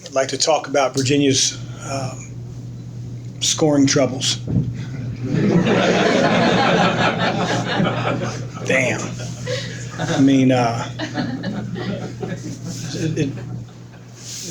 I'd like to talk about Virginia's scoring troubles. Damn. I mean, it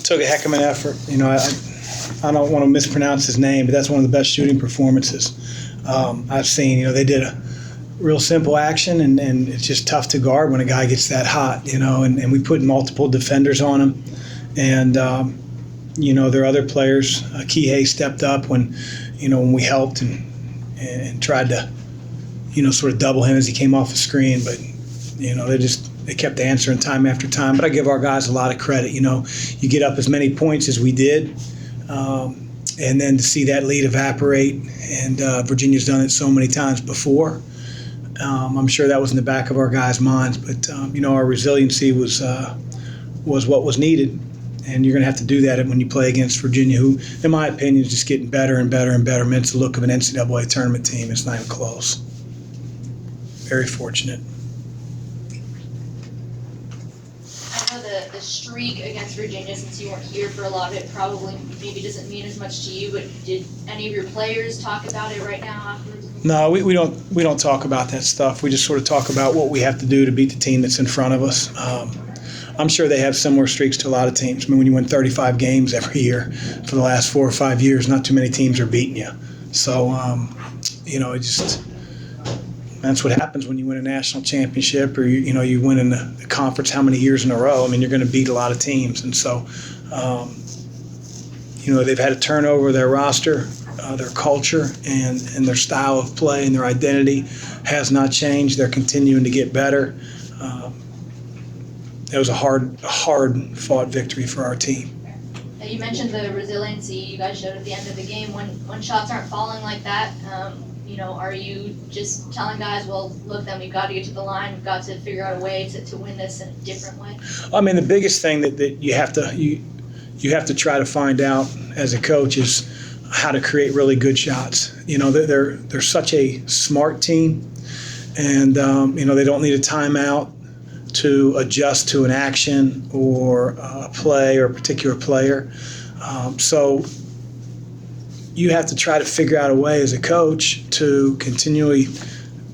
took a heck of an effort. You know, I don't want to mispronounce his name, but that's one of the best shooting performances I've seen. You know, they did a real simple action, and it's just tough to guard when a guy gets that hot, you know, and we put multiple defenders on him. And, you know, there are other players. Kihei stepped up when we helped and tried to, you know, sort of double him as he came off the screen. But, you know, they kept answering time after time. But I give our guys a lot of credit. You know, you get up as many points as we did, and then to see that lead evaporate, and Virginia's done it so many times before. I'm sure that was in the back of our guys' minds. But, you know, our resiliency was what was needed. And you're going to have to do that when you play against Virginia, who, in my opinion, is just getting better and better and better. It's the look of an NCAA tournament team. It's not even close. Very fortunate. I know the streak against Virginia, since you weren't here for a lot of it, probably maybe doesn't mean as much to you, but did any of your players talk about it right now afterwards? No, we don't talk about that stuff. We just sort of talk about what we have to do to beat the team that's in front of us. I'm sure they have similar streaks to a lot of teams. I mean, when you win 35 games every year for the last 4 or 5 years, not too many teams are beating you. So, you know, that's what happens when you win a national championship, or you win in the conference how many years in a row. I mean, you're going to beat a lot of teams. And so, you know, they've had a turnover of their roster, their culture, and their style of play and their identity has not changed. They're continuing to get better. It was a hard-fought victory for our team. You mentioned the resiliency you guys showed at the end of the game. When shots aren't falling like that, you know, are you just telling guys, well, look, then we've got to get to the line, we've got to figure out a way to win this in a different way? I mean, the biggest thing that you have to try to find out as a coach is how to create really good shots. You know, they're such a smart team, and you know, they don't need a timeout to adjust to an action or a play or a particular player. So you have to try to figure out a way as a coach to continually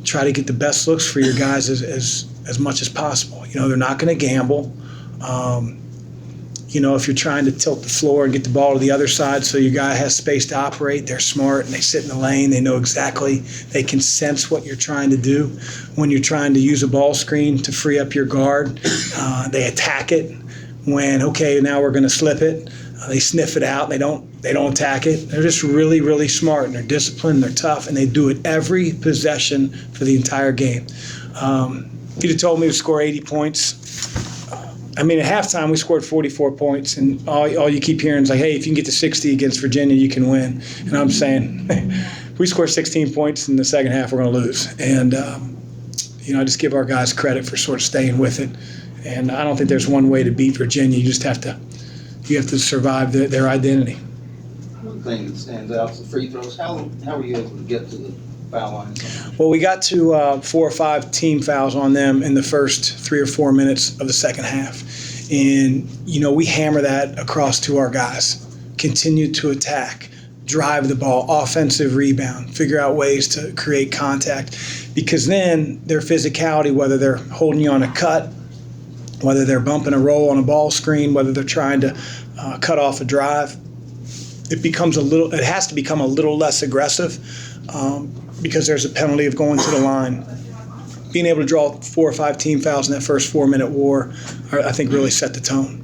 try to get the best looks for your guys as much as possible. You know, they're not going to gamble. You know, if you're trying to tilt the floor and get the ball to the other side so your guy has space to operate, they're smart and they sit in the lane. They know exactly, they can sense what you're trying to do. When you're trying to use a ball screen to free up your guard, they attack it. When, okay, now we're going to slip it, they sniff it out. They don't attack it. They're just really, really smart, and they're disciplined, they're tough, and they do it every possession for the entire game. If you'd have told me to score 80 points, I mean, at halftime, we scored 44 points, and all you keep hearing is like, hey, if you can get to 60 against Virginia, you can win. And I'm saying, if we score 16 points in the second half, we're going to lose. And, you know, I just give our guys credit for sort of staying with it. And I don't think there's one way to beat Virginia. You just have to survive their identity. One thing that stands out is the free throws. How were you able to get to the foul line? Well, we got to 4 or 5 team fouls on them in the first 3 or 4 minutes of the second half. And, you know, we hammer that across to our guys. Continue to attack, drive the ball, offensive rebound, figure out ways to create contact. Because then their physicality, whether they're holding you on a cut, whether they're bumping a roll on a ball screen, whether they're trying to cut off a drive, it has to become a little less aggressive. Because there's a penalty of going to the line. Being able to draw 4 or 5 team fouls in that first 4-minute war, I think really set the tone.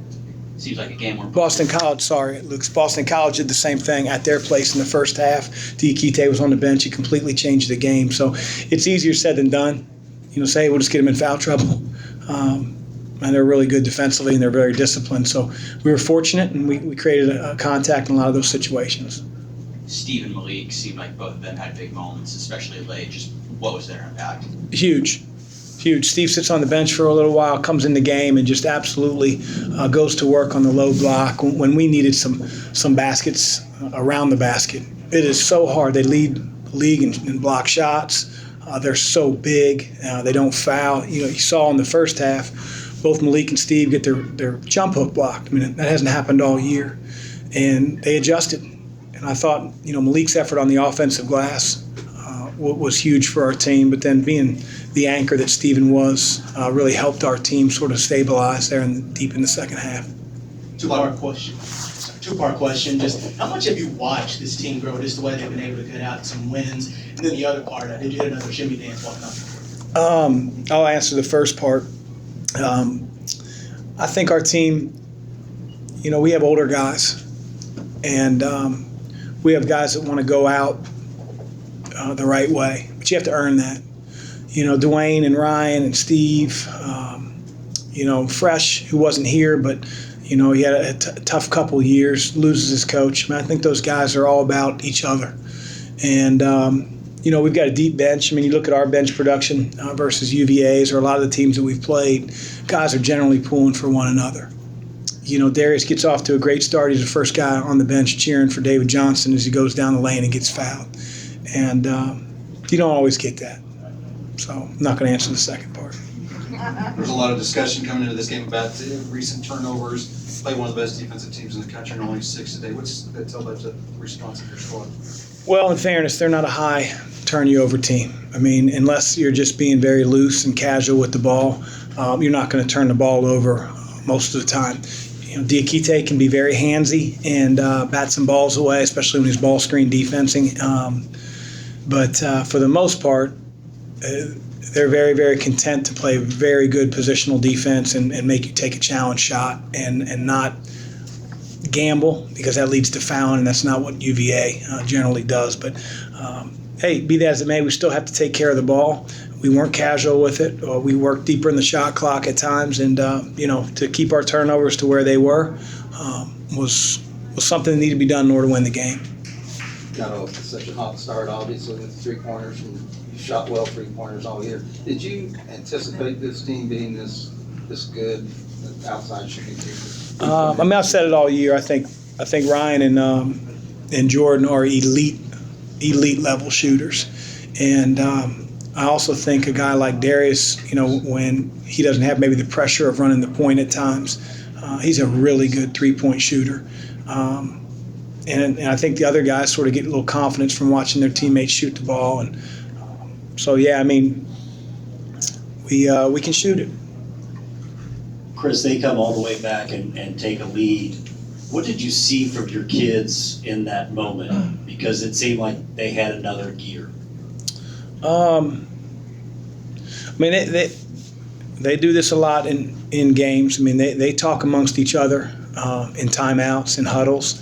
Seems like a game where Boston College did the same thing at their place in the first half. Diakite was on the bench. He completely changed the game. So it's easier said than done. You know, say we'll just get them in foul trouble. And they're really good defensively, and they're very disciplined. So we were fortunate, and we created a contact in a lot of those situations. Steve and Malik seemed like both of them had big moments, especially late. Just what was their impact? Huge. Steve sits on the bench for a little while, comes in the game, and just absolutely goes to work on the low block when we needed some baskets around the basket. It is so hard. They lead the league in block shots. They're so big. They don't foul. You saw in the first half, both Malik and Steve get their jump hook blocked. I mean, that hasn't happened all year. And they adjusted. And I thought, Malik's effort on the offensive glass was huge for our team. But then being the anchor that Steven was really helped our team sort of stabilize there deep in the second half. Two-part question. Just how much have you watched this team grow, just the way they've been able to get out some wins? And then the other part, did you hit another shimmy dance walking off the court? I'll answer the first part. I think our team, we have older guys, and we have guys that want to go out the right way, but you have to earn that. Dwayne and Ryan and Steve, Fresh, who wasn't here, but he had a tough couple of years, loses his coach. I think those guys are all about each other. And, we've got a deep bench. You look at our bench production versus UVA's or a lot of the teams that we've played, guys are generally pulling for one another. Darius gets off to a great start. He's the first guy on the bench cheering for David Johnson as he goes down the lane and gets fouled. And you don't always get that. So I'm not going to answer the second part. There's a lot of discussion coming into this game about recent turnovers. Play one of the best defensive teams in the country and only 6 today. What's that tell about the response of your squad? Well, in fairness, they're not a high turn-you-over team. Unless you're just being very loose and casual with the ball, you're not going to turn the ball over most of the time. Diakite can be very handsy and bat some balls away, especially when he's ball screen defensing. But for the most part, they're very, very content to play very good positional defense and make you take a challenge shot and not gamble, because that leads to fouling, and that's not what UVA generally does. But, hey, be that as it may, we still have to take care of the ball. We weren't casual with it. We worked deeper in the shot clock at times, and, to keep our turnovers to where they were was something that needed to be done in order to win the game. Got off to such a hot start, obviously, with 3-pointers, and you shot well 3-pointers all year. Did you anticipate this team being this good outside shooting team? I've said it all year. I think Ryan and Jordan are elite level shooters, and I also think a guy like Darius, when he doesn't have maybe the pressure of running the point at times, he's a really good 3-point shooter. And I think the other guys sort of get a little confidence from watching their teammates shoot the ball, and so yeah, we can shoot it. Chris, they come all the way back and take a lead. What did you see from your kids in that moment? Because it seemed like they had another gear. They do this a lot in games. They talk amongst each other in timeouts and huddles.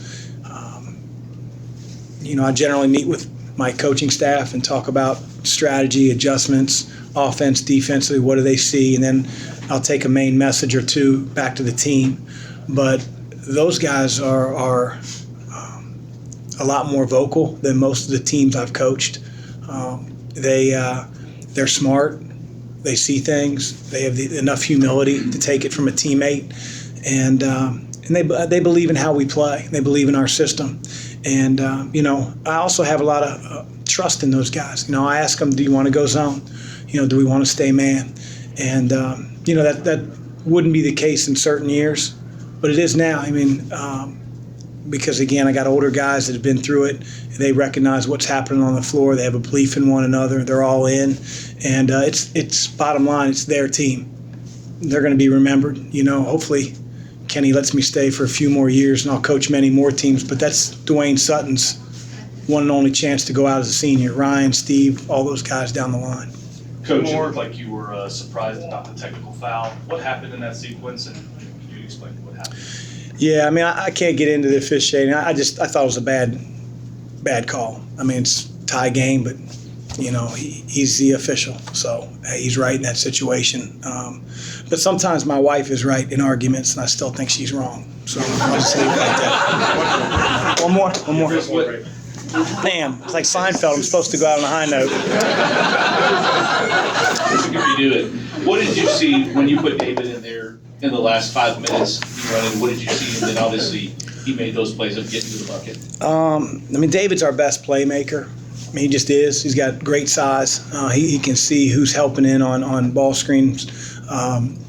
I generally meet with my coaching staff and talk about strategy, adjustments, offense, defensively, what do they see, and then I'll take a main message or two back to the team. But those guys are a lot more vocal than most of the teams I've coached. They're smart. They see things. They have enough humility to take it from a teammate, and they believe in how we play. They believe in our system, and I also have a lot of trust in those guys. I ask them, do you want to go zone? Do we want to stay man? And that wouldn't be the case in certain years, but it is now. Because again, I got older guys that have been through it. They recognize what's happening on the floor. They have a belief in one another. They're all in, and it's bottom line. It's their team. They're going to be remembered. Hopefully, Kenny lets me stay for a few more years, and I'll coach many more teams. But that's Dwayne Sutton's one and only chance to go out as a senior. Ryan, Steve, all those guys down the line. Coach, it looked like you were surprised about the technical foul. What happened in that sequence, and could you explain what happened? Yeah, I can't get into the officiating. I thought it was a bad call. It's a tie game, but he's the official, so he's right in that situation. But sometimes my wife is right in arguments, and I still think she's wrong. So I'll just leave it like that. One more. Damn, it's like Seinfeld. I'm supposed to go out on a high note. If you do it, what did you see when you put David in there in the last 5 minutes running? What did you see? And then obviously he made those plays of getting to the bucket. David's our best playmaker, He just is. He's got great size. He can see who's helping in on ball screens.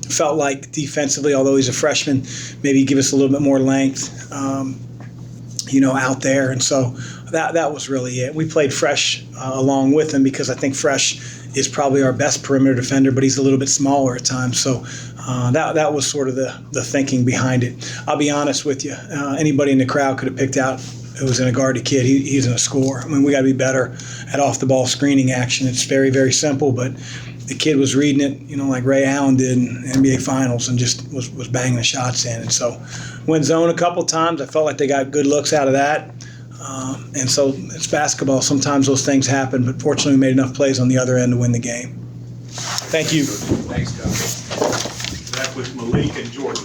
Felt like defensively, although he's a freshman, maybe give us a little bit more length, out there. And so that was really it. We played Fresh along with him because I think Fresh is probably our best perimeter defender, but he's a little bit smaller at times. So that was sort of the thinking behind it. I'll be honest with you. Anybody in the crowd could have picked out who was going to guard a kid. He's going to score. I mean, we got to be better at off-the-ball screening action. It's very, very simple, but the kid was reading it, like Ray Allen did in NBA Finals, and just was banging the shots in. And so went zone a couple times. I felt like they got good looks out of that. And so it's basketball. Sometimes those things happen, but fortunately we made enough plays on the other end to win the game. Thank you. Thanks, Coach. That was Malik and Jordan.